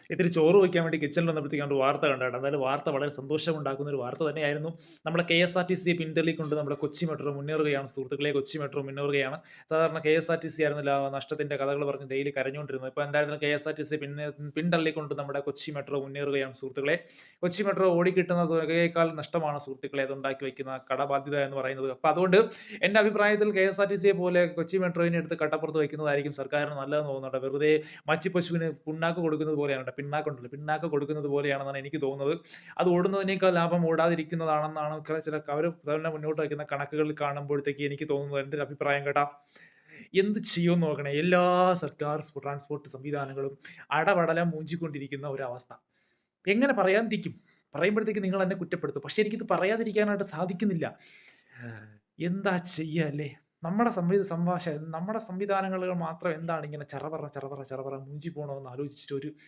ഇത്തിരി ചോറ് വയ്ക്കാൻ വേണ്ടി കിച്ചണിൽ വന്നപ്പോഴത്തേക്കാണ് ഒരു വാർത്ത കണ്ടത്. എന്തായാലും വാർത്ത വളരെ സന്തോഷമുണ്ടാക്കുന്ന ഒരു വാർത്ത തന്നെയായിരുന്നു. നമ്മുടെ കെ.എസ്.ആർ.ടി.സിയെ പിന്തള്ളിക്കൊണ്ട് നമ്മുടെ കൊച്ചി മെട്രോ മുന്നേറുകയാണ് സുഹൃത്തുക്കളെ. കൊച്ചി മെട്രോ മുന്നേറുകയാണ്. സാധാരണ കെ.എസ്.ആർ.ടി.സി ആയിരുന്നില്ല നഷ്ടത്തിന്റെ കഥകൾ പറഞ്ഞ് ഡെയിലി കരഞ്ഞുകൊണ്ടിരുന്നത്. ഇപ്പോൾ എന്തായാലും കെ.എസ്.ആർ.ടി.സി പിന്തള്ളിക്കൊണ്ട് നമ്മുടെ കൊച്ചി മെട്രോ മുന്നേറുകയാണ് സുഹൃത്തുക്കളെ. കൊച്ചി മെട്രോ ഓടിക്കിട്ടുന്ന തുകയേക്കാൾ നഷ്ടമാണ് സുഹൃത്തുക്കളെ അത് ഉണ്ടാക്കി വയ്ക്കുന്ന കടബാധ്യത എന്ന് പറയുന്നത്. അപ്പോൾ അതുകൊണ്ട് എന്റെ അഭിപ്രായത്തിൽ കെ.എസ്.ആർ.ടി.സിയെ പോലെ കൊച്ചി മെട്രോയിനെ എടുത്ത് കട്ടപ്പുറത്ത് വയ്ക്കുന്നതായിരിക്കും സർക്കാരിന് നല്ലതെന്ന് തോന്നുന്നുണ്ട്. വെറുതെ മച്ചിപ്പശുവിന് പുണ്ണാക്ക് കൊടുക്കുന്നത് പോലെയാണ് ട്ടോ. പിണ്ണാക്കുണ്ടല്ലോ, പിണ്ണാക്ക് കൊടുക്കുന്നത് പോലെയാണെന്നാണ് എനിക്ക് തോന്നുന്നത്. അത് ഓടുന്നതിനേക്കാൾ ലാഭം ഓടാതിരിക്കുന്നതാണെന്നാണ് ചില അവര് തന്നെ മുന്നോട്ട് വയ്ക്കുന്ന കണക്കുകൾ കാണുമ്പോഴത്തേക്ക് എനിക്ക് തോന്നുന്നത്. എൻ്റെ ഒരു അഭിപ്രായം കേട്ടാ. എന്ത് ചെയ്യുമെന്ന് നോക്കണേ. എല്ലാ സർക്കാർ ട്രാൻസ്പോർട്ട് സംവിധാനങ്ങളും അടപടലം മൂഞ്ചിക്കൊണ്ടിരിക്കുന്ന ഒരവസ്ഥ. എങ്ങനെ പറയാതിരിക്കും? പറയുമ്പോഴത്തേക്ക് നിങ്ങൾ എന്നെ കുറ്റപ്പെടുത്തും. പക്ഷെ എനിക്കിത് പറയാതിരിക്കാനായിട്ട് സാധിക്കുന്നില്ല. എന്താ ചെയ്യാ അല്ലേ? നമ്മുടെ നമ്മുടെ സംവിധാനങ്ങൾ മാത്രം എന്താണ് ഇങ്ങനെ ചറപറ മൂഞ്ചി പോണോന്ന് ആലോചിച്ചിട്ട് ഒരു